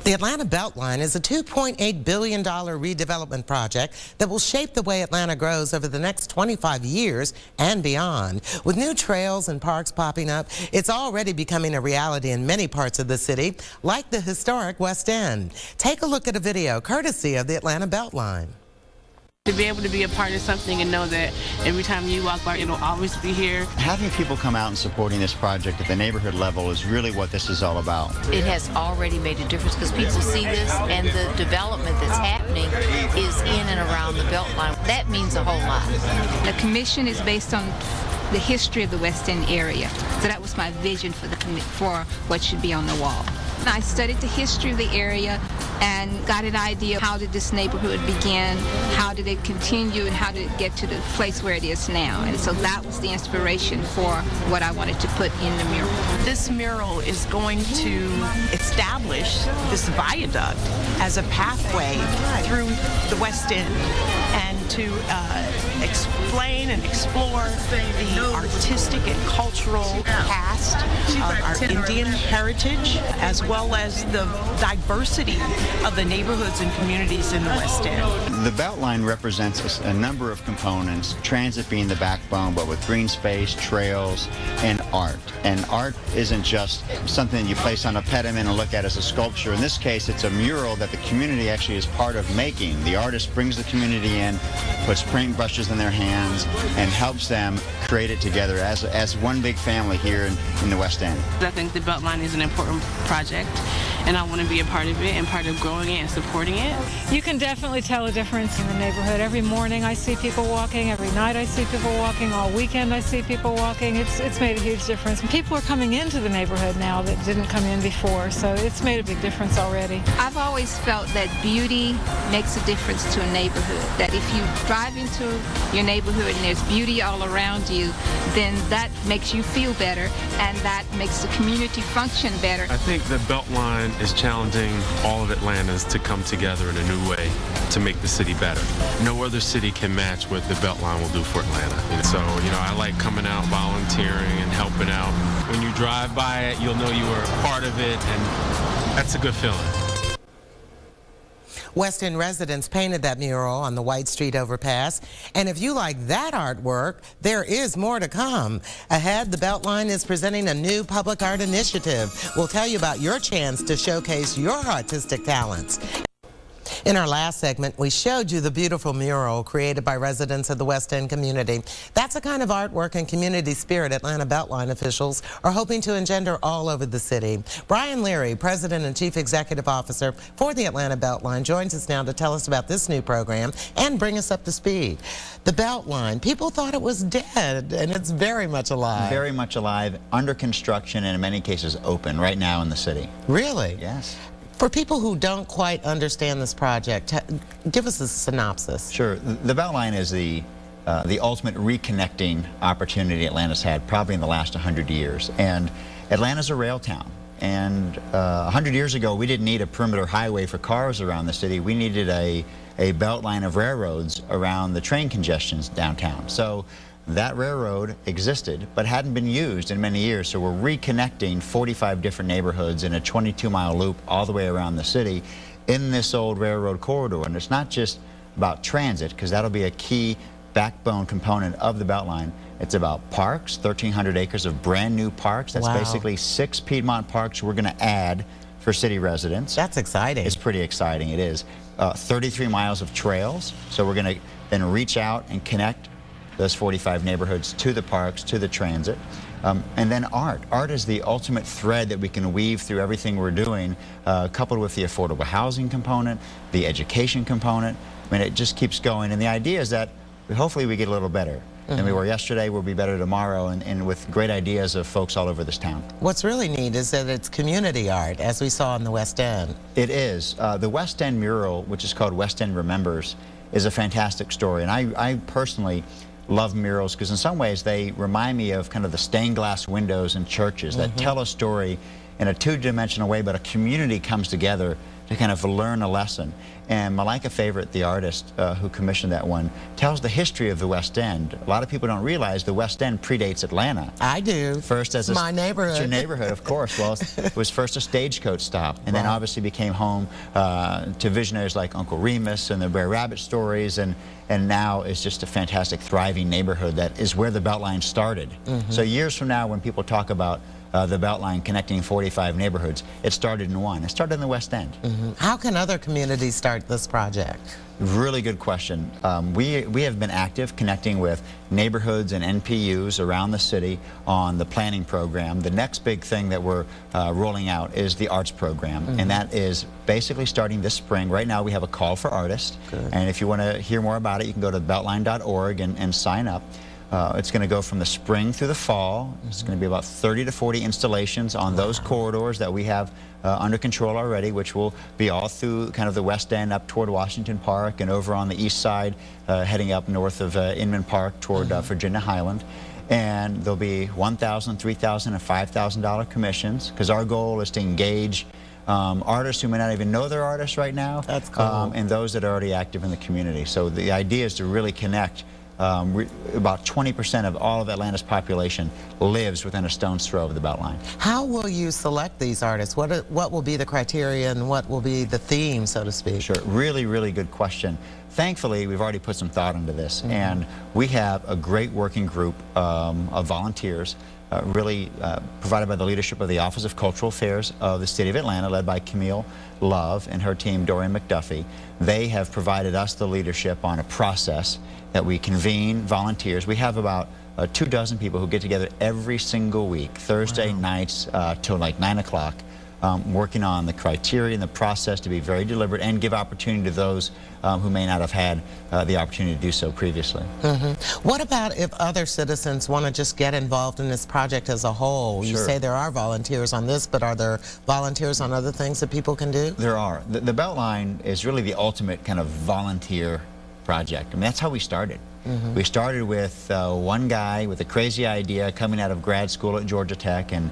The Atlanta Beltline is a $2.8 billion redevelopment project that will shape the way Atlanta grows over the next 25 years and beyond. With new trails and parks popping up, it's already becoming a reality in many parts of the city, like the historic West End. Take a look at a video courtesy of the Atlanta Beltline. To be able to be a part of something and know that every time you walk by, it'll always be here. Having people come out and supporting this project at the neighborhood level is really what this is all about. It has already made a difference because people see this, and the development that's happening is in and around the Beltline. That means a whole lot. The commission is based on the history of the West End area. So that was my vision for what should be on the wall. I studied the history of the area and got an idea of how did this neighborhood begin, how did it continue, and how did it get to the place where it is now. And so that was the inspiration for what I wanted to put in the mural. This mural is going to establish this viaduct as a pathway through the West End and to explain and explore the artistic and cultural past of our Indian heritage, as well as the diversity of the neighborhoods and communities in the West End. The Beltline represents a number of components, transit being the backbone, but with green space, trails, and art. And art isn't just something you place on a pediment and look at as a sculpture. In this case, it's a mural that the community actually is part of making. The artist brings the community in, puts paint brushes in their hands, and helps them create it together as one big family here in the West End. I think the Beltline is an important project, and I want to be a part of it and part of growing it and supporting it. You can definitely tell a difference in the neighborhood. Every morning I see people walking, every night I see people walking, all weekend I see people walking. It's made a huge difference. People are coming into the neighborhood now that didn't come in before, so it's made a big difference already. I've always felt that beauty makes a difference to a neighborhood, that if you drive into your neighborhood and there's beauty all around you, then that makes you feel better, and that makes the community function better. I think the Beltline is challenging all of Atlantans to come together in a new way to make the city better. No other city can match what the Beltline will do for Atlanta. And so, I like coming out, volunteering, and helping out. When you drive by it, you'll know you were a part of it, and that's a good feeling. West End residents painted that mural on the White Street overpass. And if you like that artwork, there is more to come. Ahead, the Beltline is presenting a new public art initiative. We'll tell you about your chance to showcase your artistic talents. In our last segment, we showed you the beautiful mural created by residents of the West End community. That's the kind of artwork and community spirit Atlanta Beltline officials are hoping to engender all over the city. Brian Leary, President and Chief Executive Officer for the Atlanta Beltline, joins us now to tell us about this new program and bring us up to speed. The Beltline, people thought it was dead, and it's very much alive. Very much alive, under construction, and in many cases open right now in the city. Really? Yes. For people who don't quite understand this project, give us a synopsis. Sure. The Beltline is the ultimate reconnecting opportunity Atlanta's had probably in the last 100 years. And Atlanta's a rail town. And 100 years ago, we didn't need a perimeter highway for cars around the city. We needed a beltline of railroads around the train congestions downtown. So that railroad existed but hadn't been used in many years, so we're reconnecting 45 different neighborhoods in a 22-mile loop all the way around the city in this old railroad corridor. And it's not just about transit, because that'll be a key backbone component of the Beltline. It's about parks, 1,300 acres of brand new parks. That's basically 6 Piedmont parks we're going to add for city residents. That's exciting. It's pretty exciting, it is. 33 miles of trails, so we're going to then reach out and connect those 45 neighborhoods to the parks, to the transit. And then art. Art is the ultimate thread that we can weave through everything we're doing, coupled with the affordable housing component, the education component. I mean, it just keeps going. And the idea is that hopefully we get a little better than we were yesterday. We'll be better tomorrow, and with great ideas of folks all over this town. What's really neat is that it's community art, as we saw in the West End. It is. The West End mural, which is called West End Remembers, is a fantastic story. And I personally love murals because in some ways they remind me of kind of the stained glass windows in churches that tell a story in a two-dimensional way, but a community comes together to kind of learn a lesson. And Malika Favorite, the artist who commissioned that one, tells the history of the West End. A lot of people don't realize the West End predates Atlanta. I do. First as my neighborhood. It's your neighborhood, of course. Well, it was first a stagecoach stop, and then obviously became home to visionaries like Uncle Remus and the Brer Rabbit stories, and now is just a fantastic, thriving neighborhood that is where the Beltline started. So years from now, when people talk about the Beltline connecting 45 neighborhoods, it started in one. It started in the West End. How can other communities start this project? Really good question. We have been active connecting with neighborhoods and NPUs around the city on the planning program. The next big thing that we're rolling out is the arts program, and that is basically starting this spring. Right now we have a call for artists, and if you want to hear more about it, you can go to beltline.org and sign up. It's going to go from the spring through the fall. It's going to be about 30 to 40 installations on those corridors that we have under control already, which will be all through kind of the West End up toward Washington Park and over on the east side, heading up north of Inman Park toward Virginia Highland. And there'll be $1,000, $3,000, and $5,000 commissions, because our goal is to engage artists who may not even know they're artists right now. That's cool. And those that are already active in the community. So the idea is to really connect. About 20% of all of Atlanta's population lives within a stone's throw of the Beltline. How will you select these artists? What will be the criteria and what will be the theme, so to speak? Sure, really, really good question. Thankfully, we've already put some thought into this, and we have a great working group of volunteers really provided by the leadership of the Office of Cultural Affairs of the City of Atlanta, led by Camille Love and her team, Dorian McDuffie. They have provided us the leadership on a process that we convene volunteers. We have about 24 people who get together every single week, Thursday nights till like 9 o'clock, working on the criteria and the process to be very deliberate and give opportunity to those who may not have had the opportunity to do so previously. What about if other citizens want to just get involved in this project as a whole? You say there are volunteers on this, but are there volunteers on other things that people can do? There are. The Beltline is really the ultimate kind of volunteer project. I mean, that's how we started. We started with one guy with a crazy idea coming out of grad school at Georgia Tech, and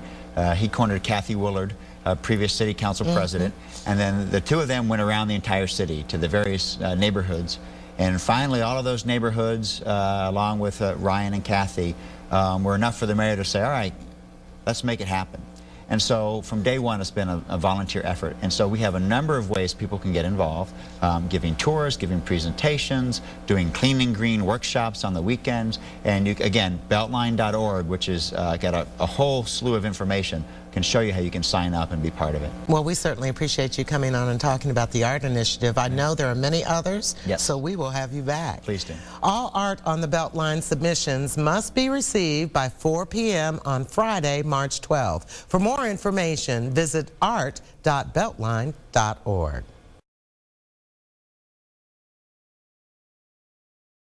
he cornered Kathy Willard, previous city council president, and then the two of them went around the entire city to the various neighborhoods, and finally all of those neighborhoods, along with Ryan and Kathy, were enough for the mayor to say, all right, let's make it happen. And so from day one, it's been a volunteer effort. And so we have a number of ways people can get involved, giving tours, giving presentations, doing clean and green workshops on the weekends. And you, again, beltline.org, which has got a whole slew of information, can show you how you can sign up and be part of it. Well, we certainly appreciate you coming on and talking about the art initiative. I know there are many others, so we will have you back. Please do. All art on the Beltline submissions must be received by 4 p.m. on Friday, March 12th. For more information, visit art.beltline.org.